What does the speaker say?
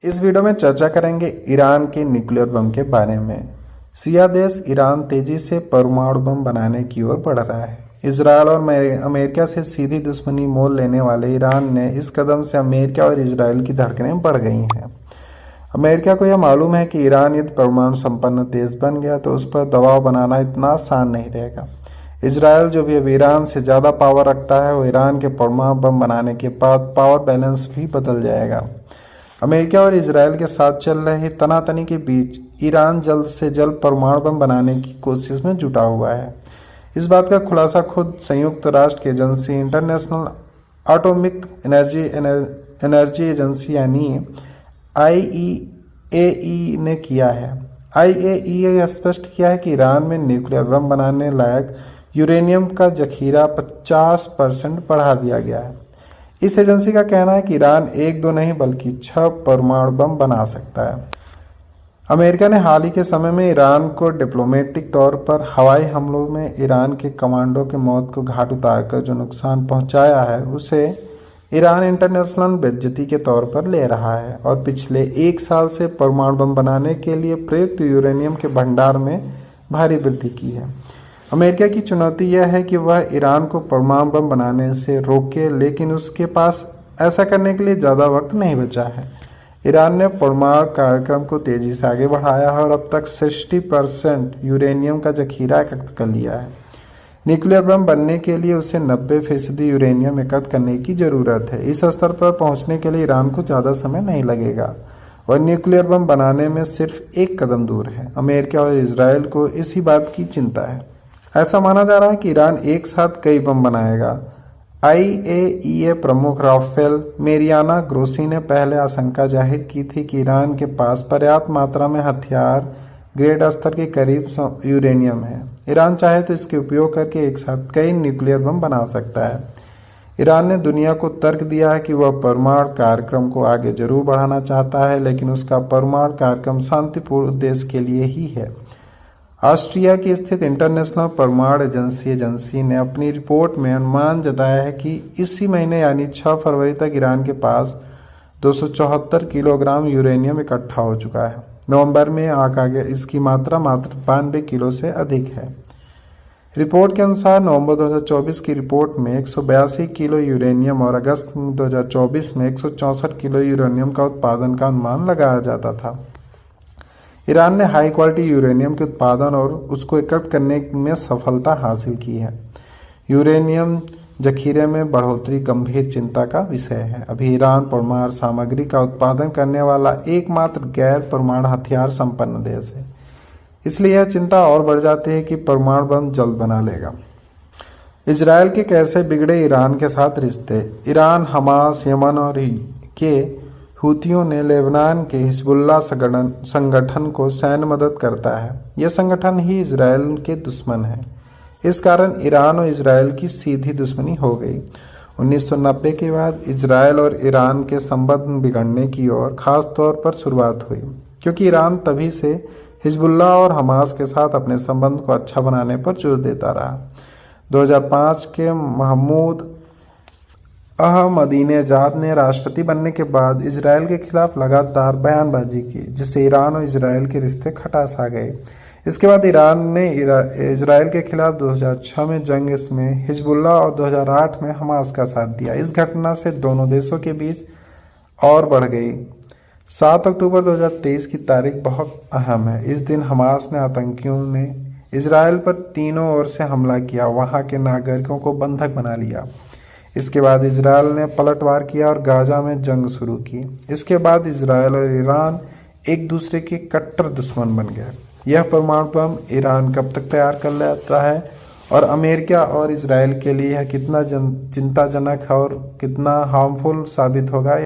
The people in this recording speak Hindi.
इस वीडियो में चर्चा करेंगे ईरान के न्यूक्लियर बम के बारे में। शिया देश ईरान तेजी से परमाणु बम बनाने की ओर बढ़ रहा है। इसराइल और अमेरिका से सीधी दुश्मनी मोल लेने वाले ईरान ने इस कदम से अमेरिका और इसराइल की धड़कनें बढ़ गई हैं। अमेरिका को यह मालूम है कि ईरान यदि परमाणु संपन्न देश बन गया तो उस पर दबाव बनाना इतना आसान नहीं रहेगा। इसराइल जो भी अब ईरान से ज़्यादा पावर रखता है, वो ईरान के परमाणु बम बनाने के बाद पावर बैलेंस भी बदल जाएगा। अमेरिका और इसराइल के साथ चल रहे तनातनी के बीच ईरान जल्द से जल्द परमाणु बम बनाने की कोशिश में जुटा हुआ है। इस बात का खुलासा खुद संयुक्त राष्ट्र की agency international atomic energy agency यानी IAEA ने किया है। IAEA स्पष्ट किया है कि ईरान में न्यूक्लियर बम बनाने लायक यूरेनियम का जखीरा 50% बढ़ा दिया गया है। इस एजेंसी का कहना है कि ईरान 1-2 नहीं बल्कि 6 परमाणु बम बना सकता है। अमेरिका ने हाल ही के समय में ईरान को डिप्लोमेटिक तौर पर हवाई हमलों में ईरान के कमांडो की मौत को घाट उतारकर जो नुकसान पहुंचाया है, उसे ईरान इंटरनेशनल बेइज्जती के तौर पर ले रहा है और पिछले 1 साल से परमाणु बम बनाने के लिए प्रयुक्त यूरेनियम के भंडार में भारी वृद्धि की है। अमेरिका की चुनौती यह है कि वह ईरान को परमाणु बम बनाने से रोके, लेकिन उसके पास ऐसा करने के लिए ज़्यादा वक्त नहीं बचा है। ईरान ने परमाणु कार्यक्रम को तेज़ी से आगे बढ़ाया है और अब तक 60% यूरेनियम का जखीरा एकत्र कर लिया है। न्यूक्लियर बम बनने के लिए उसे 90% यूरेनियम एकत्र करने की ज़रूरत है। इस स्तर पर पहुंचने के लिए ईरान को ज़्यादा समय नहीं लगेगा और न्यूक्लियर बम बनाने में सिर्फ एक कदम दूर है। अमेरिका और इसराइल को इसी बात की चिंता है। ऐसा माना जा रहा है कि ईरान एक साथ कई बम बनाएगा। IAEA प्रमुख राफेल मेरियाना ग्रोसी ने पहले आशंका जाहिर की थी कि ईरान के पास पर्याप्त मात्रा में हथियार ग्रेड स्तर के करीब यूरेनियम है। ईरान चाहे तो इसके उपयोग करके एक साथ कई न्यूक्लियर बम बना सकता है। ईरान ने दुनिया को तर्क दिया है कि वह परमाणु कार्यक्रम को आगे जरूर बढ़ाना चाहता है, लेकिन उसका परमाणु कार्यक्रम शांतिपूर्ण उद्देश्य के लिए ही है। ऑस्ट्रिया की स्थित इंटरनेशनल परमाणु एजेंसी ने अपनी रिपोर्ट में अनुमान जताया है कि इसी महीने यानी 6 फरवरी तक ईरान के पास 274 किलोग्राम यूरेनियम इकट्ठा हो चुका है। नवंबर में आगे इसकी मात्रा मात्र 92 किलो से अधिक है। रिपोर्ट के अनुसार नवंबर 2024 की रिपोर्ट में 182 किलो यूरेनियम और अगस्त 2024 में 164 किलो यूरेनियम का उत्पादन का अनुमान लगाया जाता था। ईरान ने हाई क्वालिटी यूरेनियम के उत्पादन और उसको एकत्र करने में सफलता हासिल की है। यूरेनियम जखीरे में बढ़ोतरी गंभीर चिंता का विषय है। अभी ईरान परमाणु सामग्री का उत्पादन करने वाला एकमात्र गैर परमाणु हथियार संपन्न देश है। इसलिए यह चिंता और बढ़ जाती है कि परमाणु बम जल्द बना लेगा। इसराइल के कैसे बिगड़े ईरान के साथ रिश्ते। ईरान, हमास, यमन और के हूथियों ने लेबनान के हिजबुल्लाह संगठन को सैन्य मदद करता है। यह संगठन ही इसराइल के दुश्मन है। इस कारण ईरान और इसराइल की सीधी दुश्मनी हो गई। 1990 के बाद इसराइल और ईरान के संबंध बिगड़ने की ओर खास तौर पर शुरुआत हुई, क्योंकि ईरान तभी से हिजबुल्लाह और हमास के साथ अपने संबंध को अच्छा बनाने पर जोर देता रहा। 2005 के महमूद अहमदीनेजाद ने राष्ट्रपति बनने के बाद इसराइल के खिलाफ लगातार बयानबाजी की, जिससे ईरान और इसराइल के रिश्ते खटास आ गए। इसके बाद ईरान ने इसराइल के खिलाफ 2006 में जंग में हिजबुल्लाह और 2008 में हमास का साथ दिया। इस घटना से दोनों देशों के बीच और बढ़ गई। 7 अक्टूबर 2023 की तारीख बहुत अहम है। इस दिन हमास ने आतंकियों ने इसराइल पर तीनों ओर से हमला किया, वहां के नागरिकों को बंधक बना लिया। इसके बाद इसराइल ने पलटवार किया और गाजा में जंग शुरू की। इसके बाद इसराइल और ईरान एक दूसरे के कट्टर दुश्मन बन गए। यह परमाणु बम ईरान कब तक तैयार कर लेता है और अमेरिका और इसराइल के लिए यह कितना चिंताजनक है और कितना हार्मफुल साबित होगा।